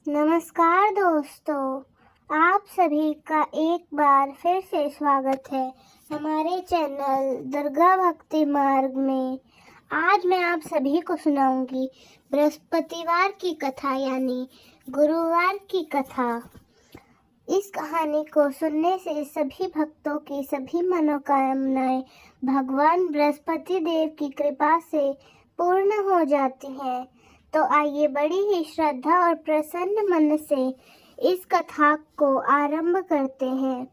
नमस्कार दोस्तों, आप सभी का एक बार फिर से स्वागत है हमारे चैनल दुर्गा भक्ति मार्ग में। आज मैं आप सभी को सुनाऊंगी बृहस्पतिवार की कथा यानी गुरुवार की कथा। इस कहानी को सुनने से सभी भक्तों की सभी मनोकामनाएं भगवान बृहस्पति देव की कृपा से पूर्ण हो जाती हैं। तो आइए बड़ी ही श्रद्धा और प्रसन्न मन से इस कथा को आरंभ करते हैं।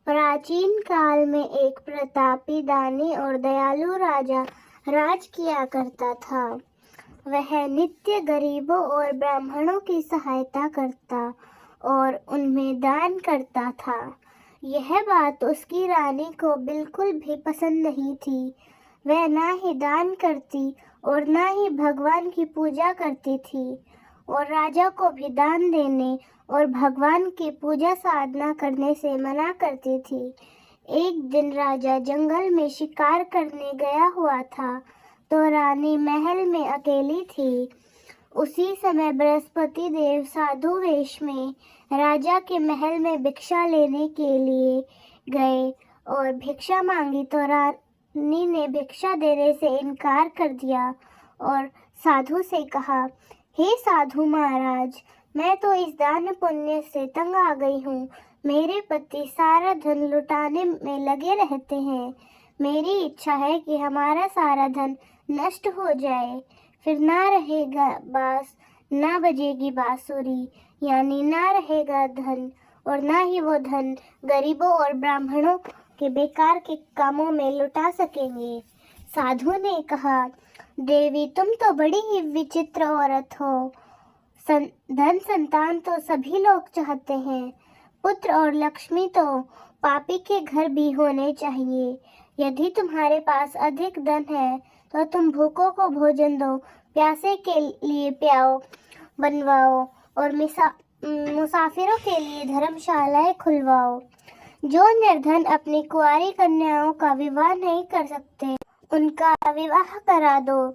प्राचीन काल में एक प्रतापी, दानी और दयालु राजा राज किया करता था। वह नित्य गरीबों और ब्राह्मणों की सहायता करता और उनमें दान करता था। यह बात उसकी रानी को बिल्कुल भी पसंद नहीं थी। वह ना ही दान करती और ना ही भगवान की पूजा करती थी और राजा को भी दान देने और भगवान की पूजा साधना करने से मना करती थी। एक दिन राजा जंगल में शिकार करने गया हुआ था तो रानी महल में अकेली थी। उसी समय बृहस्पति देव साधु वेश में राजा के महल में भिक्षा लेने के लिए गए और भिक्षा मांगी तो रानी ने भिक्षा देने से इनकार कर दिया और साधु से कहा, हे साधु महाराज, मैं तो इस दान पुण्य से तंग आ गई हूँ। मेरे पति सारा धन लुटाने में लगे रहते हैं। मेरी इच्छा है कि हमारा सारा धन नष्ट हो जाए, फिर ना रहेगा बांस, ना बजेगी बांसुरी, यानी ना रहेगा धन और ना ही वो धन गरीबों और ब्राह्मणों के बेकार के कामों में लुटा सकेंगे। साधु ने कहा, देवी तुम तो बड़ी ही विचित्र औरत हो। धन संतान तो सभी लोग चाहते हैं। पुत्र और लक्ष्मी तो पापी के घर भी होने चाहिए। यदि तुम्हारे पास अधिक धन है तो तुम भूखों को भोजन दो, प्यासे के लिए प्याओ बनवाओ और मुसाफिरों के लिए धर्मशालाएं खुलवाओ। जो निर्धन अपनी कुंवारी कन्याओं का विवाह नहीं कर सकते उनका विवाह करा दो।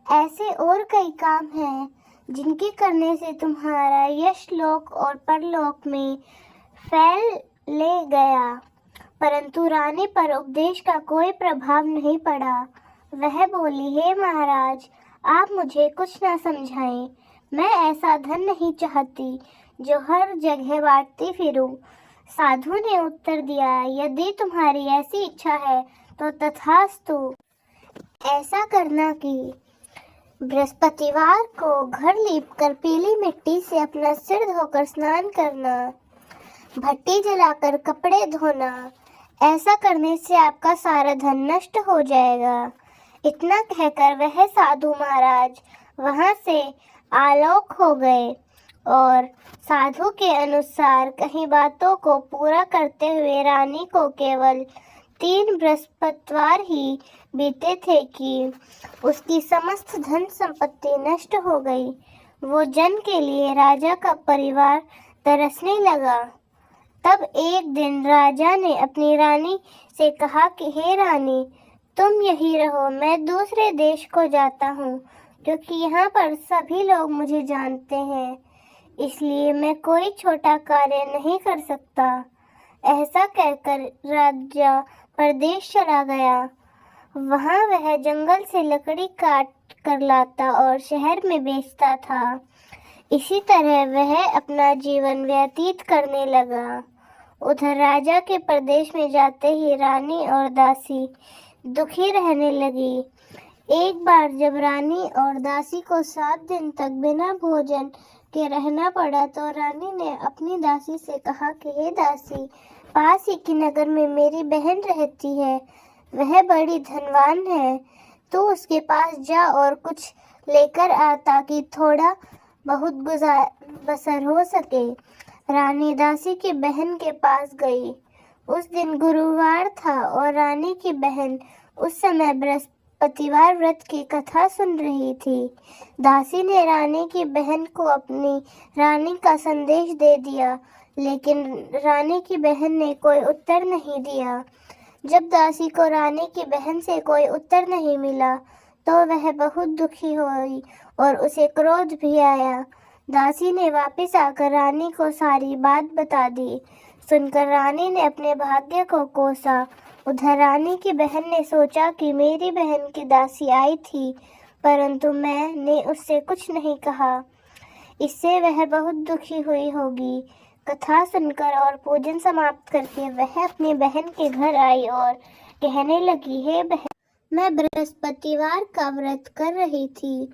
ऐसे और कई काम हैं जिनके करने से तुम्हारा यश लोक और परलोक में फैल ले गया। परंतु रानी पर उपदेश का कोई प्रभाव नहीं पड़ा। वह बोली, हे महाराज, आप मुझे कुछ न समझाएं। मैं ऐसा धन नहीं चाहती जो हर जगह बांटती फिरूं। साधु ने उत्तर दिया, यदि तुम्हारी ऐसी इच्छा है तो तथास्तु। ऐसा करना कि बृहस्पतिवार को घर लीपकर पीली मिट्टी से अपना सिर धोकर स्नान करना, भट्टी जलाकर कपड़े धोना। ऐसा करने से आपका सारा धन नष्ट हो जाएगा। इतना कहकर वह साधु महाराज वहां से आलोक हो गए और साधु के अनुसार कई बातों को पूरा करते हुए रानी को केवल 3 बृहस्पतिवार ही बीते थे कि उसकी समस्त धन संपत्ति नष्ट हो गई। वो जन के लिए राजा का परिवार तरसने लगा। तब एक दिन राजा ने अपनी रानी से कहा कि हे रानी, तुम यही रहो, मैं दूसरे देश को जाता हूँ क्योंकि यहाँ पर सभी लोग मुझे जानते हैं, इसलिए मैं कोई छोटा कार्य नहीं कर सकता। ऐसा कहकर राजा परदेश चला गया। वहाँ वह जंगल से लकड़ी काट कर लाता और शहर में बेचता था। इसी तरह वह अपना जीवन व्यतीत करने लगा। उधर राजा के प्रदेश में जाते ही रानी और दासी दुखी रहने लगी। एक बार जब रानी और दासी को 7 दिन तक बिना भोजन के रहना पड़ा तो रानी ने अपनी दासी से कहा कि हे दासी, पास ही के नगर में मेरी बहन रहती है। वह बड़ी धनवान है। तो उसके पास जा और कुछ लेकर आ ताकि थोड़ा बहुत गुजार बसर हो सके। रानी दासी की बहन के पास गई। उस दिन गुरुवार था और रानी की बहन उस समय बृहस्पतिवार व्रत की कथा सुन रही थी। दासी ने रानी की बहन को अपनी रानी का संदेश दे दिया, लेकिन रानी की बहन ने कोई उत्तर नहीं दिया। जब दासी को रानी की बहन से कोई उत्तर नहीं मिला तो वह बहुत दुखी हुई और उसे क्रोध भी आया। दासी ने वापस आकर रानी को सारी बात बता दी। सुनकर रानी ने अपने भाग्य को कोसा। उधर रानी की बहन ने सोचा कि मेरी बहन की दासी आई थी, परंतु मैंने उससे कुछ नहीं कहा, इससे वह बहुत दुखी हुई होगी। कथा सुनकर और पूजन समाप्त करके वह अपनी बहन के घर आई और कहने लगी, हे बहन, मैं बृहस्पतिवार का व्रत कर रही थी।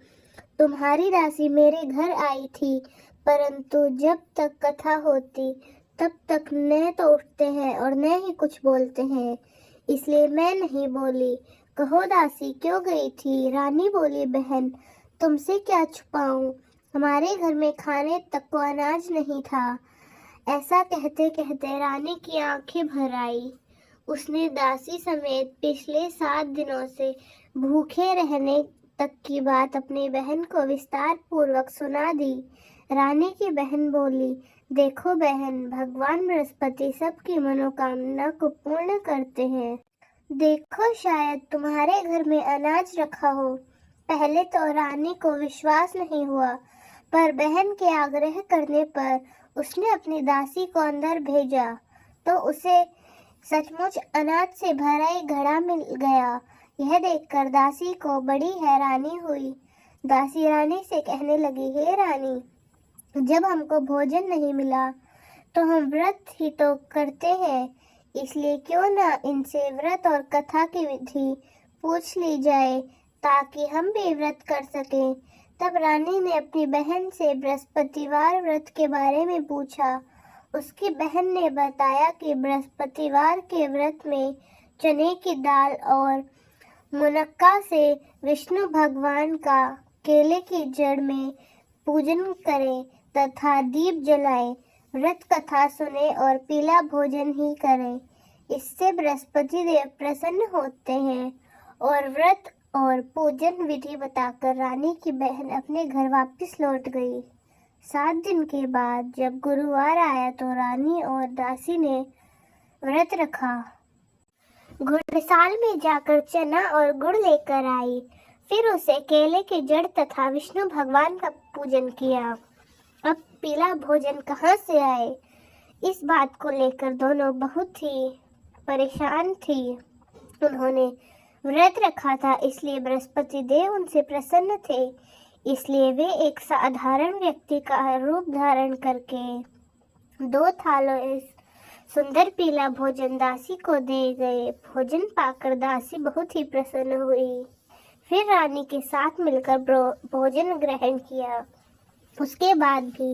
तुम्हारी दासी मेरे घर आई थी, परंतु जब तक कथा होती तब तक न तो उठते हैं और न ही कुछ बोलते हैं, इसलिए मैं नहीं बोली। कहो दासी क्यों गई थी? रानी बोली, बहन तुमसे क्या छुपाऊं, हमारे घर में खाने तक को अनाज नहीं था। ऐसा कहते कहते रानी की आंखें भर आई। उसने दासी समेत पिछले 7 दिनों से भूखे रहने तक की बात अपनी बहन को विस्तार पूर्वक सुना दी। रानी की बहन बोली, देखो बहन, भगवान बृहस्पति सबकी मनोकामना को पूर्ण करते हैं। देखो शायद तुम्हारे घर में अनाज रखा हो। पहले तो रानी को विश्वास नहीं हुआ, पर बहन के आग्रह करने पर उसने अपनी दासी को अंदर भेजा तो उसे सचमुच अनाज से भरा एक घड़ा मिल गया। यह देखकर दासी को बड़ी हैरानी हुई। दासी रानी से कहने लगी, हे रानी, जब हमको भोजन नहीं मिला तो हम व्रत ही तो करते हैं, इसलिए क्यों ना इनसे व्रत और कथा की विधि पूछ ली जाए ताकि हम भी व्रत कर सकें। तब रानी ने अपनी बहन से बृहस्पतिवार व्रत के बारे में पूछा। उसकी बहन ने बताया कि बृहस्पतिवार के व्रत में चने की दाल और मुनक्का से विष्णु भगवान का केले की जड़ में पूजन करें तथा दीप जलाएं, व्रत कथा सुने और पीला भोजन ही करें। इससे बृहस्पति देव प्रसन्न होते हैं। और व्रत और पूजन विधि बताकर रानी की बहन अपने घर वापस लौट गई। 7 दिन के बाद जब गुरुवार आया तो रानी और दासी ने व्रत रखा। घुड़साल में जाकर चना और गुड़ लेकर आई, फिर उसे केले के जड़ तथा विष्णु भगवान का पूजन किया। अब पीला भोजन कहाँ से आए, इस बात को लेकर दोनों बहुत ही परेशान थी। उन्होंने व्रत रखा था, इसलिए बृहस्पति देव उनसे प्रसन्न थे, इसलिए वे एक साधारण व्यक्ति का रूप धारण करके 2 थालों सुंदर पीला भोजन दासी को दे गए। भोजन पाकर दासी बहुत ही प्रसन्न हुई। फिर रानी के साथ मिलकर भोजन ग्रहण किया। उसके बाद भी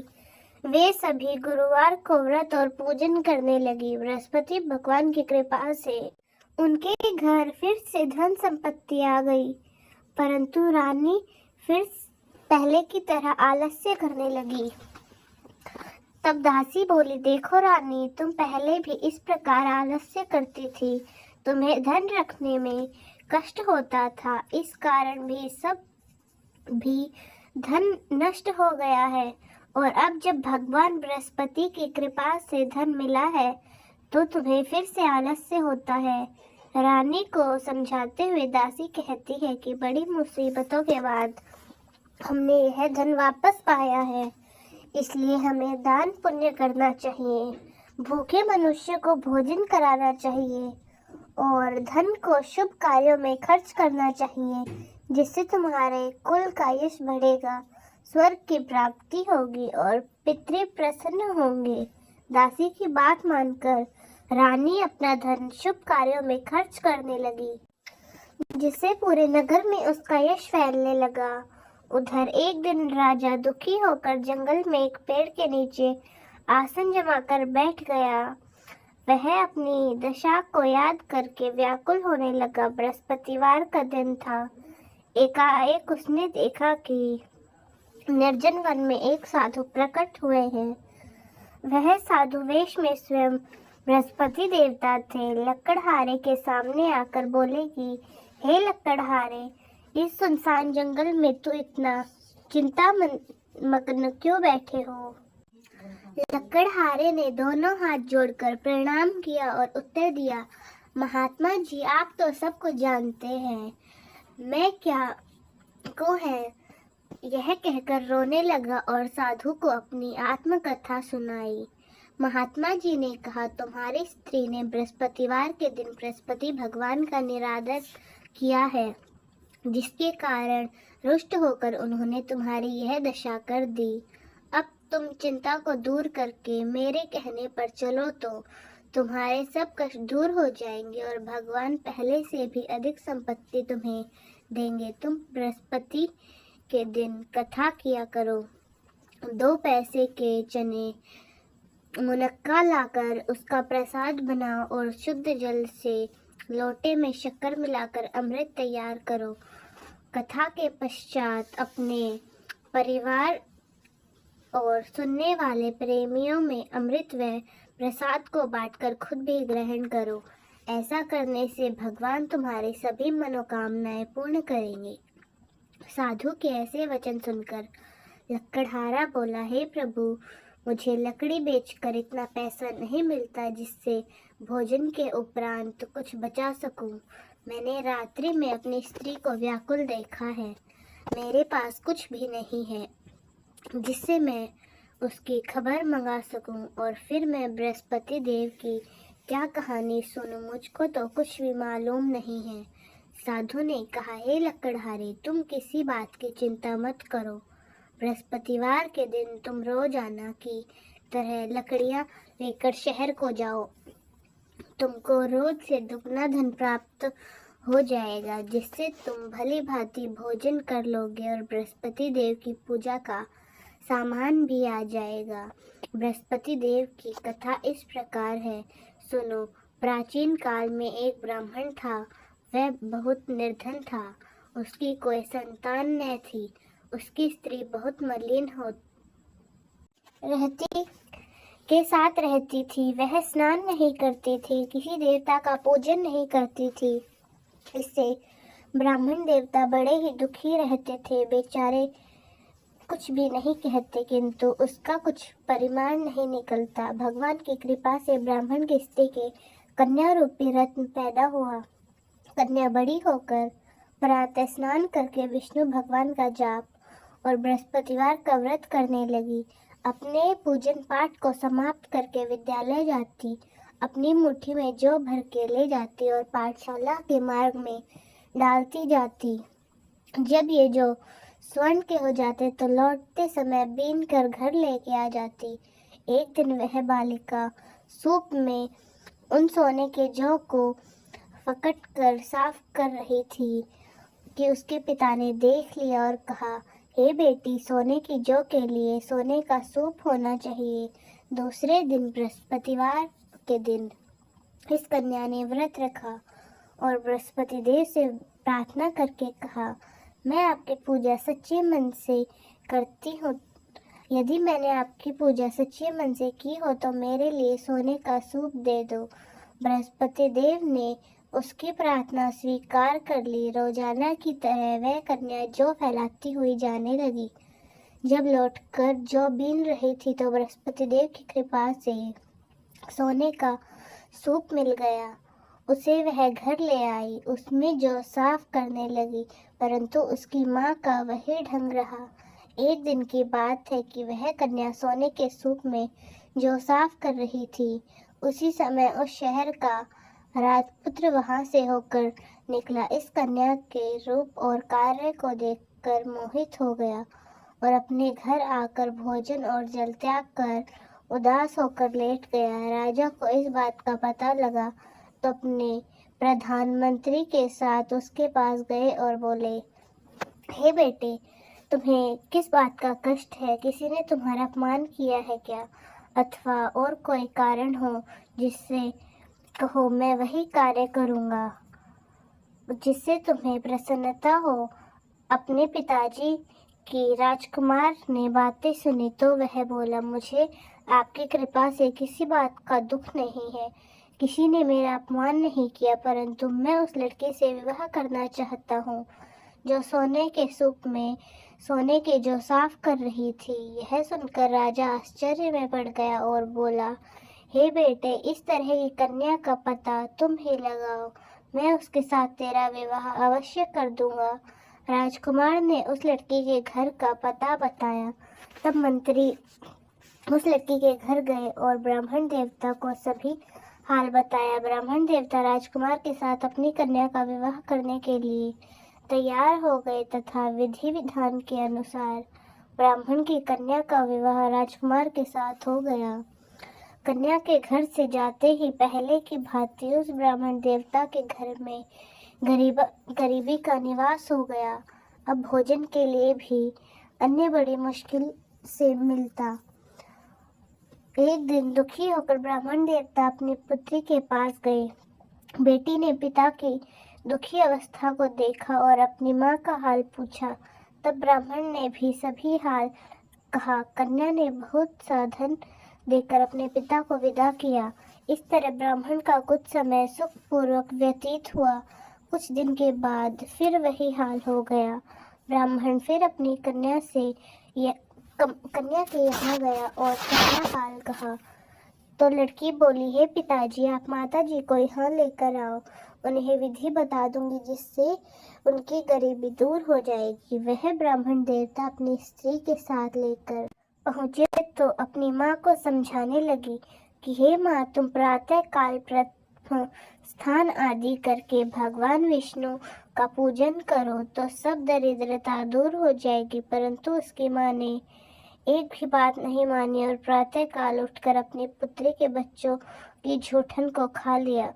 वे सभी गुरुवार को व्रत और पूजन करने लगी। बृहस्पति भगवान की कृपा से उनके घर फिर से धन संपत्ति आ गई, परंतु रानी फिर पहले की तरह आलस्य करने लगी। तब दासी बोली, देखो रानी, तुम पहले भी इस प्रकार आलस्य करती थी, तुम्हें धन रखने में कष्ट होता था, इस कारण भी धन नष्ट हो गया है, और अब जब भगवान बृहस्पति की कृपा से धन मिला है तो तुम्हें फिर से आलस्य होता है। रानी को समझाते हुए दासी कहती है कि बड़ी मुसीबतों के बाद हमने यह धन वापस पाया है, इसलिए हमें दान पुण्य करना चाहिए, भूखे मनुष्य को भोजन कराना चाहिए और धन को शुभ कार्यों में खर्च करना चाहिए, जिससे तुम्हारे कुल का यश बढ़ेगा, स्वर्ग की प्राप्ति होगी और पितृ प्रसन्न होंगे। दासी की बात मानकर रानी अपना धन शुभ कार्यों में खर्च करने लगी, जिससे पूरे नगर में उसका यश फैलने लगा। उधर एक दिन राजा दुखी होकर जंगल में एक पेड़ के नीचे आसन जमाकर बैठ गया। वह अपनी दशा को याद करके व्याकुल होने लगा। बृहस्पतिवार का दिन था। एकाएक उसने देखा कि निर्जन वन में एक साधु प्रकट हुए हैं। वह साधु वेश में स्वयं बृहस्पति देवता थे। लकड़हारे के सामने आकर बोले कि हे लकड़हारे, इस सुनसान जंगल में तू इतना चिंता मग्न क्यों बैठे हो? लकड़हारे ने दोनों हाथ जोड़कर प्रणाम किया और उत्तर दिया, महात्मा जी, आप तो सबको जानते हैं, मैं क्या को है, यह कहकर रोने लगा और साधु को अपनी आत्मकथा सुनाई। महात्मा जी ने कहा, तुम्हारी स्त्री ने बृहस्पतिवार के दिन बृहस्पति भगवान का निरादर किया है, जिसके कारण रुष्ट होकर उन्होंने तुम्हारी यह दशा कर दी। अब तुम चिंता को दूर करके मेरे कहने पर चलो तो तुम्हारे सब कष्ट दूर हो जाएंगे और भगवान पहले से भी अधिक संपत्ति तुम्हें देंगे। तुम बृहस्पति के दिन कथा किया करो। 2 पैसे के चने मुनक्का लाकर उसका प्रसाद बनाओ और शुद्ध जल से लोटे में शक्कर मिलाकर अमृत तैयार करो। कथा के पश्चात अपने परिवार और सुनने वाले प्रेमियों में अमृत व प्रसाद को बांटकर खुद भी ग्रहण करो। ऐसा करने से भगवान तुम्हारी सभी मनोकामनाएं पूर्ण करेंगे। साधु के ऐसे वचन सुनकर लकड़हारा बोला, हे प्रभु, मुझे लकड़ी बेचकर इतना पैसा नहीं मिलता जिससे भोजन के उपरांत कुछ बचा सकूं। मैंने रात्रि में अपनी स्त्री को व्याकुल देखा है। मेरे पास कुछ भी नहीं है जिससे मैं उसकी खबर मंगा सकूं और फिर मैं बृहस्पति देव की क्या कहानी सुनूं। मुझको तो कुछ भी मालूम नहीं है। साधु ने कहा, हे लकड़हारे, तुम किसी बात की चिंता मत करो। बृहस्पतिवार के दिन तुम रोजाना की तरह लकड़ियां लेकर शहर को जाओ। तुमको रोज से दुगना धन प्राप्त हो जाएगा, जिससे तुम भली भांति भोजन कर लोगे और बृहस्पति देव की पूजा का सामान भी आ जाएगा। बृहस्पति देव की कथा इस प्रकार है, सुनो। प्राचीन काल में एक ब्राह्मण था। वह बहुत निर्धन था। उसकी कोई संतान न थी। उसकी स्त्री बहुत मलिन के साथ रहती थी। वह स्नान नहीं करती थी, किसी देवता का पूजन नहीं करती थी। इससे ब्राह्मण देवता बड़े ही दुखी रहते थे। बेचारे कुछ भी नहीं कहते, किंतु उसका कुछ परिमाण नहीं निकलता। भगवान की कृपा से ब्राह्मण की स्त्री के कन्या रूपी रत्न पैदा हुआ। कन्या बड़ी होकर प्रातः स्नान करके विष्णु भगवान का जाप और बृहस्पतिवार का व्रत करने लगी। अपने पूजन पाठ को समाप्त करके विद्यालय जाती। अपनी मुट्ठी में जौ भर के ले जाती और पाठशाला के मार्ग में डालती जाती। जब ये जौ स्वर्ण के हो जाते तो लौटते समय बीन कर घर लेके आ जाती। एक दिन वह बालिका सूप में उन सोने के जौ को फकट कर साफ कर रही थी कि उसके पिता ने देख लिया और कहा, हे बेटी, सोने की जौ के लिए सोने का सूप होना चाहिए। दूसरे दिन बृहस्पतिवार के दिन इस कन्या ने व्रत रखा और बृहस्पति देव से प्रार्थना करके कहा, मैं आपकी पूजा सच्चे मन से करती हूँ। यदि मैंने आपकी पूजा सच्चे मन से की हो तो मेरे लिए सोने का सूप दे दो। बृहस्पति देव ने उसकी प्रार्थना स्वीकार कर ली। रोजाना की तरह वह कन्या जौ फैलाती हुई जाने लगी। जब लौटकर जौ बीन रही थी तो बृहस्पति देव की कृपा से सोने का सूप मिल गया। उसे वह घर ले आई। उसमें जौ साफ करने लगी, परंतु उसकी माँ का वही ढंग रहा। एक दिन की बात है कि वह कन्या सोने के सूप में जौ साफ कर रही थी। उसी समय उस शहर का राजपुत्र वहां से होकर निकला। इस कन्या के रूप और कार्य को देखकर मोहित हो गया और अपने घर आकर भोजन और जल त्याग कर उदास होकर लेट गया। राजा को इस बात का पता लगा तो अपने प्रधानमंत्री के साथ उसके पास गए और बोले, हे बेटे, तुम्हें किस बात का कष्ट है? किसी ने तुम्हारा अपमान किया है क्या? अथवा और कोई कारण हो जिससे कहो, मैं वही कार्य करूँगा जिससे तुम्हें प्रसन्नता हो। अपने पिताजी की राजकुमार ने बातें सुनी तो वह बोला, मुझे आपकी कृपा से किसी बात का दुख नहीं है। किसी ने मेरा अपमान नहीं किया, परंतु मैं उस लड़की से विवाह करना चाहता हूँ जो सोने के सूप में सोने के जो साफ कर रही थी। यह सुनकर राजा आश्चर्य में पड़ गया और बोला, हे बेटे, इस तरह की कन्या का पता तुम ही लगाओ। मैं उसके साथ तेरा विवाह अवश्य कर दूंगा। राजकुमार ने उस लड़की के घर का पता बताया। तब मंत्री उस लड़की के घर गए और ब्राह्मण देवता को सभी हाल बताया। ब्राह्मण देवता राजकुमार के साथ अपनी कन्या का विवाह करने के लिए तैयार हो गए तथा विधि विधान के अनुसार ब्राह्मण की कन्या का विवाह राजकुमार के साथ हो गया। कन्या के घर से जाते ही पहले की भांति उस ब्राह्मण देवता के घर में गरीबी का निवास हो गया। अब भोजन के लिए भी अन्य बड़ी मुश्किल से मिलता। एक दिन दुखी होकर ब्राह्मण देवता अपनी पुत्री के पास गए। बेटी ने पिता की दुखी अवस्था को देखा और अपनी माँ का हाल पूछा। तब ब्राह्मण ने भी सभी हाल कहा। कन्या ने बहुत साधन देकर अपने पिता को विदा किया। इस तरह ब्राह्मण का कुछ समय सुखपूर्वक व्यतीत हुआ। कुछ दिन के बाद फिर वही हाल हो गया। ब्राह्मण फिर अपनी कन्या के यहाँ गया और सारा हाल कहा। तो लड़की बोली, हे पिताजी, आप माताजी को यहाँ लेकर आओ, उन्हें विधि बता दूंगी जिससे उनकी गरीबी दूर हो जाएगी। वह ब्राह्मण देवता अपनी स्त्री के साथ लेकर पहुँचे तो अपनी माँ को समझाने लगी कि हे माँ, तुम प्रातः काल स्नान आदि करके भगवान विष्णु का पूजन करो तो सब दरिद्रता दूर हो जाएगी। परंतु उसकी माँ ने एक भी बात नहीं मानी और प्रातः काल उठकर अपनी पुत्री के बच्चों की जूठन को खा लिया।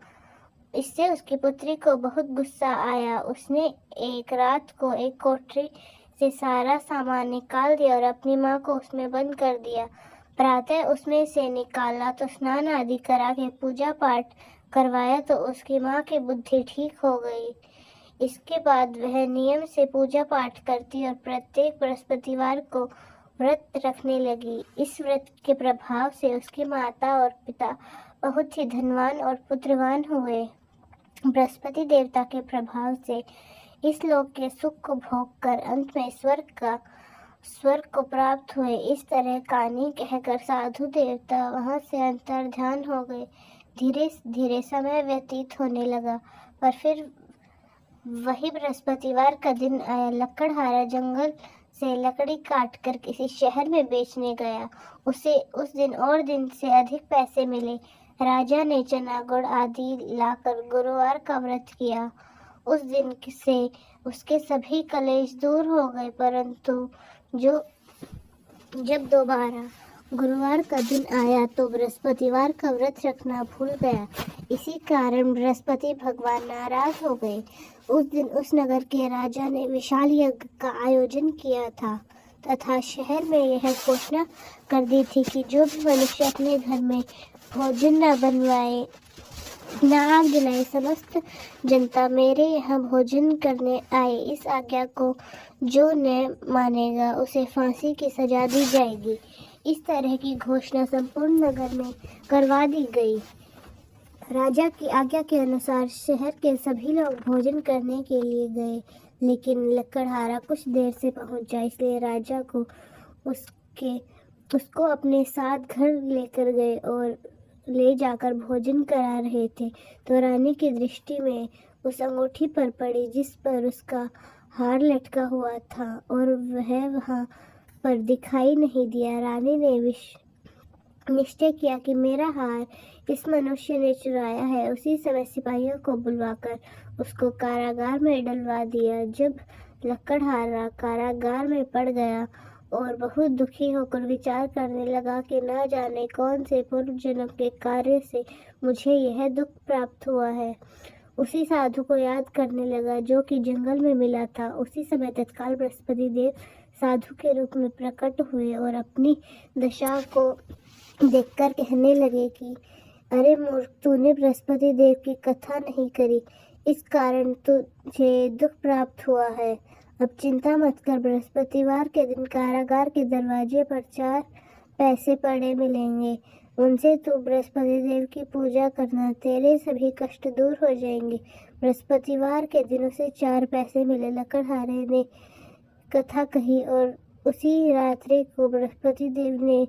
इससे उसकी पुत्री को बहुत गुस्सा आया। उसने एक रात को एक कोठरी से सारा सामान निकाल दिया और अपनी माँ को उसमें बंद कर दिया। प्रातः उसमें से निकाला तो स्नान आदि करा के पूजा पाठ करवाया तो उसकी माँ की बुद्धि ठीक हो गई। इसके बाद वह नियम से पूजा पाठ करती और प्रत्येक बृहस्पतिवार को व्रत रखने लगी। इस व्रत के प्रभाव से उसकी माता और पिता बहुत ही धनवान और पुत्रवान हुए। बृहस्पति देवता के प्रभाव से इस लोक के सुख को भोग कर अंत में स्वर्ग को प्राप्त हुए। इस तरह कहानी कहकर साधु देवता वहां से अंतर्ध्यान हो गए। धीरे धीरे समय व्यतीत होने लगा, पर फिर वही बृहस्पतिवार का दिन आया। लकड़हारा जंगल से लकड़ी काटकर किसी शहर में बेचने गया। उसे उस दिन और दिन से अधिक पैसे मिले। राजा ने चना गुड़ आदि लाकर गुरुवार का व्रत किया। उस दिन से उसके सभी कलेश दूर हो गए, परंतु जब दोबारा गुरुवार का दिन आया तो बृहस्पतिवार का व्रत रखना भूल गया। इसी कारण बृहस्पति भगवान नाराज हो गए। उस दिन उस नगर के राजा ने विशाल यज्ञ का आयोजन किया था तथा शहर में यह घोषणा कर दी थी कि जो भी मनुष्य अपने घर में भोजन न बनवाए न आग जलाए, समस्त जनता मेरे यहाँ भोजन करने आए। इस आज्ञा को जो न मानेगा उसे फांसी की सजा दी जाएगी। इस तरह की घोषणा संपूर्ण नगर में करवा दी गई। राजा की आज्ञा के अनुसार शहर के सभी लोग भोजन करने के लिए गए, लेकिन लकड़हारा कुछ देर से पहुंचा, इसलिए राजा को उसको अपने साथ घर लेकर गए और ले जाकर भोजन करा रहे थे तो रानी की दृष्टि में उस अंगूठी पर पड़ी जिस पर उसका हार लटका हुआ था और वह वहां पर दिखाई नहीं दिया। रानी ने निश्चय किया कि मेरा हार इस मनुष्य ने चुराया है। उसी समय सिपाहियों को बुलवाकर उसको कारागार में डलवा दिया। जब लकड़हारा कारागार में पड़ गया और बहुत दुखी होकर विचार करने लगा कि न जाने कौन से पूर्व जन्म के कार्य से मुझे यह दुख प्राप्त हुआ है, उसी साधु को याद करने लगा जो कि जंगल में मिला था। उसी समय तत्काल बृहस्पति देव साधु के रूप में प्रकट हुए और अपनी दशा को देखकर कहने लगे कि अरे मूर्ख, तूने बृहस्पति देव की कथा नहीं करी, इस कारण तुझे दुख प्राप्त हुआ है। अब चिंता मत कर, बृहस्पतिवार के दिन कारागार के दरवाजे पर 4 पैसे पड़े मिलेंगे, उनसे तू बृहस्पति देव की पूजा करना, तेरे सभी कष्ट दूर हो जाएंगे। बृहस्पतिवार के दिन उसे 4 पैसे मिले। लकड़हारे ने कथा कही और उसी रात्रि को बृहस्पति देव ने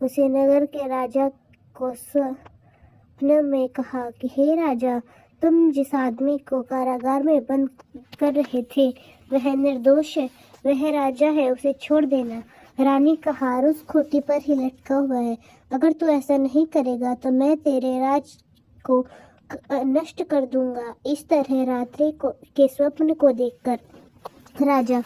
उसे नगर के राजा को स्वप्न में कहा कि हे राजा, तुम जिस आदमी को कारागार में बंद कर रहे थे वह निर्दोष है, वह राजा है, उसे छोड़ देना। रानी का हार उस खूंटी पर ही लटका हुआ है। अगर तू ऐसा नहीं करेगा तो मैं तेरे राज को नष्ट कर दूंगा। इस तरह रात्रि के स्वप्न को देखकर राजा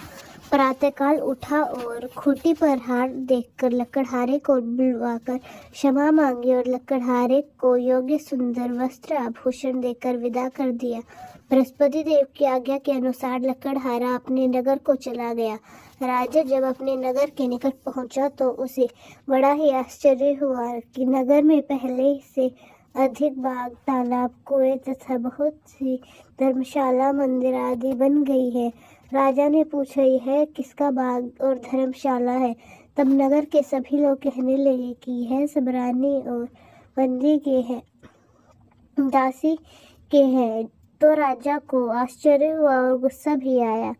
प्रातःकाल उठा और खूंटी पर हार देखकर लकड़हारे को बुलवाकर क्षमा मांगी और लकड़हारे को योग्य सुंदर वस्त्र आभूषण देकर विदा कर दिया। बृहस्पति देव की आज्ञा के अनुसार लकड़हारा अपने नगर को चला गया। राजा जब अपने नगर के निकट पहुंचा तो उसे बड़ा ही आश्चर्य हुआ कि नगर में पहले से अधिक बाग, तालाब, कुएं तथा बहुत सी धर्मशाला, मंदिर आदि बन गई है। राजा ने पूछा, यह किसका बाग और धर्मशाला है? तब नगर के सभी लोग कहने लगे कि यह सब रानी और बंदी के हैं, दासी के हैं। तो राजा को आश्चर्य हुआ और गुस्सा भी आया।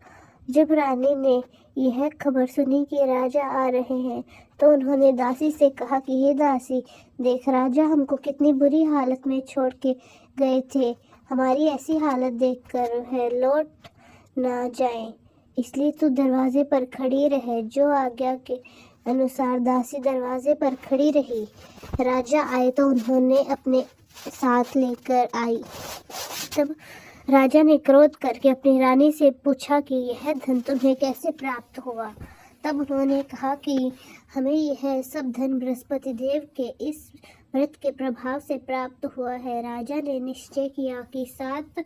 जब रानी ने यह खबर सुनी कि राजा आ रहे हैं तो उन्होंने दासी से कहा कि हे दासी, देख राजा हमको कितनी बुरी हालत में छोड़ के गए थे। हमारी ऐसी हालत देखकर वह लौट ना जाए, इसलिए तू दरवाजे पर खड़ी रहे। जो आज्ञा के अनुसार दासी दरवाजे पर खड़ी रही। राजा आए तो उन्होंने अपने साथ लेकर आई। तब राजा ने क्रोध करके अपनी रानी से पूछा कि यह धन तुम्हें कैसे प्राप्त हुआ। तब उन्होंने कहा कि हमें यह सब धन बृहस्पति देव के इस व्रत के प्रभाव से प्राप्त हुआ है। राजा ने निश्चय किया कि 7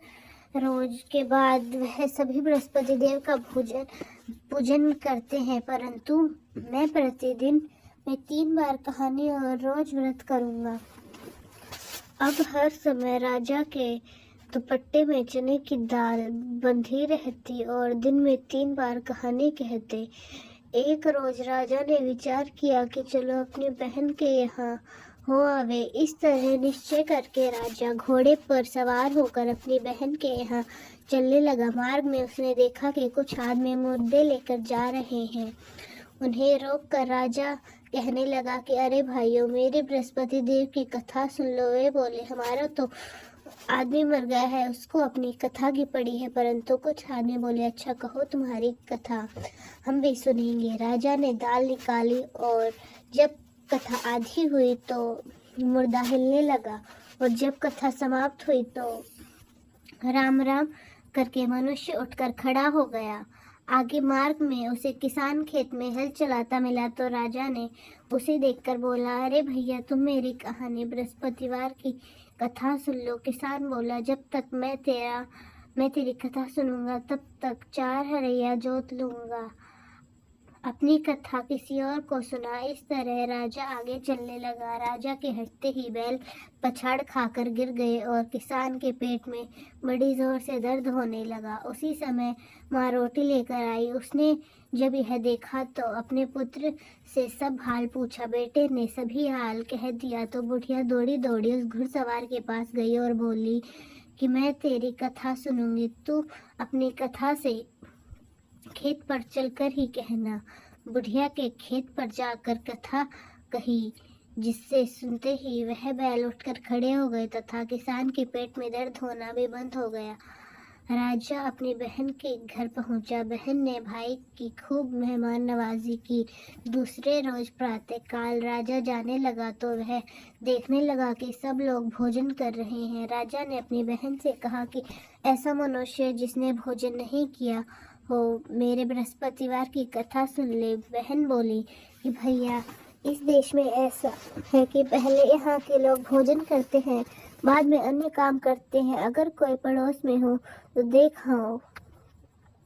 रोज के बाद वह सभी बृहस्पति देव का पूजन करते हैं, परंतु मैं प्रतिदिन में 3 बार कहानी और रोज व्रत करूंगा। अब हर समय राजा के दुपट्टे में चने की दाल बंधी रहती और दिन में 3 बार कहानी कहते। एक रोज राजा ने विचार किया कि चलो अपनी बहन के यहाँ हो आवे। इस तरह निश्चय करके राजा घोड़े पर सवार होकर अपनी बहन के यहाँ चलने लगा। मार्ग में उसने देखा कि कुछ आदमी मुर्दे लेकर जा रहे हैं। उन्हें रोककर राजा कहने लगा कि अरे भाइयों, मेरे बृहस्पति देव की कथा सुन लो। वे बोले, हमारा तो आदमी मर गया है, उसको अपनी कथा की पड़ी है। परंतु कुछ आदमी बोले, अच्छा कहो तुम्हारी कथा, हम भी सुनेंगे। राजा ने दाल निकाली और जब कथा आधी हुई तो मुर्दा हिलने लगा और जब कथा समाप्त हुई तो राम राम करके मनुष्य उठकर खड़ा हो गया। आगे मार्ग में उसे किसान खेत में हल चलाता मिला तो राजा ने उसे देखकर बोला, अरे भैया, तुम मेरी कहानी बृहस्पतिवार की कथा सुन लो। किसान बोला, जब तक मैं तेरी कथा सुनूंगा तब तक 4 हरैया जोत लूंगा। अपनी कथा किसी और को सुना। इस तरह राजा आगे चलने लगा। राजा के हटते ही बैल पछाड़ खाकर गिर गए और किसान के पेट में बड़ी जोर से दर्द होने लगा। उसी समय माँ रोटी लेकर आई। उसने जब यह देखा तो अपने पुत्र से सब हाल पूछा। बेटे ने सभी हाल कह दिया तो बुढ़िया दौड़ी दौड़ी उस घुड़सवार के पास गई और बोली कि मैं तेरी कथा सुनूंगी, तू अपनी कथा से खेत पर चलकर ही कहना। बुढ़िया के खेत पर जाकर कथा कही, जिससे सुनते ही वह बैल उठकर खड़े हो गए तथा किसान के पेट में दर्द होना भी बंद हो गया। राजा अपनी बहन के घर पहुंचा। बहन ने भाई की खूब मेहमान नवाजी की। दूसरे रोज प्रातःकाल राजा जाने लगा तो वह देखने लगा कि सब लोग भोजन कर रहे हैं। राजा ने अपनी बहन से कहा कि ऐसा मनुष्य जिसने भोजन नहीं किया हो मेरे बृहस्पतिवार की कथा सुन ले। बहन बोली कि भैया, इस देश में ऐसा है कि पहले यहाँ के लोग भोजन करते हैं, बाद में अन्य काम करते हैं। अगर कोई पड़ोस में हो तो देखा हो।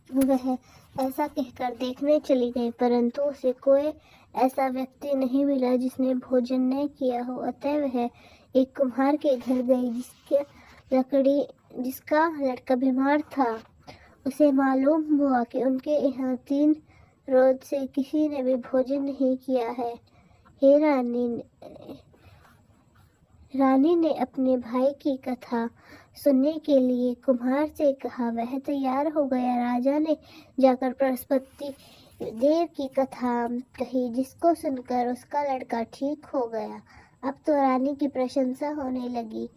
वह ऐसा कहकर देखने चली गई, परंतु उसे कोई ऐसा व्यक्ति नहीं मिला जिसने भोजन न किया हो। अतः वह एक कुम्हार के घर गई जिसका लड़का बीमार था। उसे मालूम हुआ कि उनके यहाँ 3 रोज से किसी ने भी भोजन नहीं किया है। हे रानी ने अपने भाई की कथा सुनने के लिए कुम्हार से कहा। वह तैयार हो गया। राजा ने जाकर बृहस्पति देव की कथा कही, जिसको सुनकर उसका लड़का ठीक हो गया। अब तो रानी की प्रशंसा होने लगी।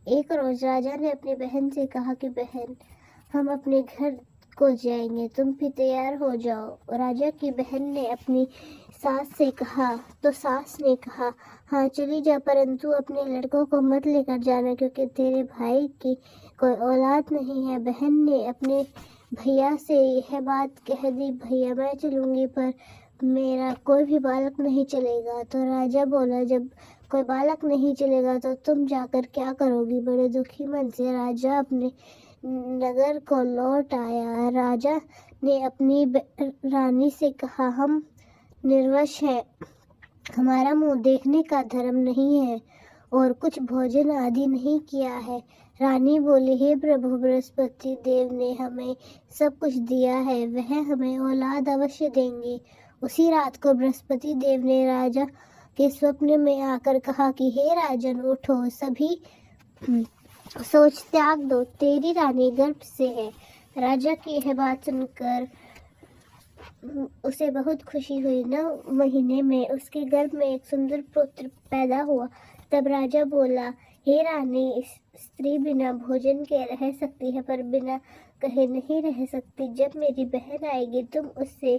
एक रोज राजा ने अपनी बहन से कहा कि बहन, हम अपने घर को जाएंगे, तुम भी तैयार हो जाओ। राजा की बहन ने अपनी सास से कहा तो सास ने कहा, हाँ चली जा, परंतु अपने लड़कों को मत लेकर जाना क्योंकि तेरे भाई की कोई औलाद नहीं है। बहन ने अपने भैया से यह बात कह दी, भैया मैं चलूँगी पर मेरा कोई भी बालक नहीं चलेगा। तो राजा बोला, जब कोई बालक नहीं चलेगा तो तुम जाकर क्या करोगी। बड़े दुखी मन से राजा अपने नगर को लौट आया। राजा ने अपनी रानी से कहा, हम निर्वश हैं, हमारा मुंह देखने का धर्म नहीं है और कुछ भोजन आदि नहीं किया है। रानी बोली, हे प्रभु, बृहस्पति देव ने हमें सब कुछ दिया है, वह हमें औलाद अवश्य देंगे। उसी रात को बृहस्पति देव ने राजा के स्वप्न में आकर कहा कि हे राजन, उठो, सभी सोच त्याग दो, तेरी रानी गर्भ से है। राजा की यह बात सुनकर उसे बहुत खुशी हुई। 9 महीने में उसके गर्भ में एक सुंदर पुत्र पैदा हुआ। तब राजा बोला, हे रानी, स्त्री बिना भोजन के रह सकती है पर बिना कहे नहीं रह सकती। जब मेरी बहन आएगी तुम उससे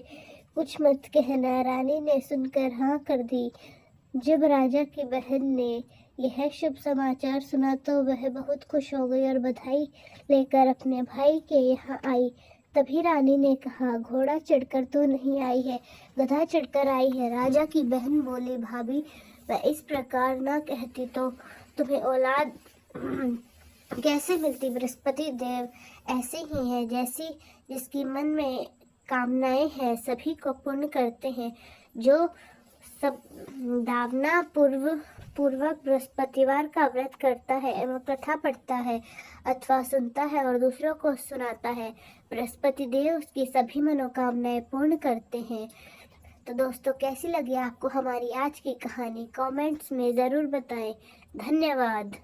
कुछ मत कहना। रानी ने सुनकर हाँ कर दी। जब राजा की बहन ने यह शुभ समाचार सुना तो वह बहुत खुश हो गई और बधाई लेकर अपने भाई के यहाँ आई। तभी रानी ने कहा, घोड़ा चढ़कर तो नहीं आई है, गधा चढ़कर आई है। राजा की बहन बोली, भाभी, मैं इस प्रकार न कहती तो तुम्हें औलाद कैसे मिलती। बृहस्पति देव ऐसे ही हैं, जैसी जिसकी मन में कामनाएं हैं सभी को पूर्ण करते हैं। जो सब दावना पूर्वक बृहस्पतिवार का व्रत करता है एवं कथा पढ़ता है अथवा सुनता है और दूसरों को सुनाता है, बृहस्पति देव उसकी सभी मनोकामनाएं पूर्ण करते हैं। तो दोस्तों, कैसी लगी आपको हमारी आज की कहानी? कमेंट्स में ज़रूर बताएं। धन्यवाद।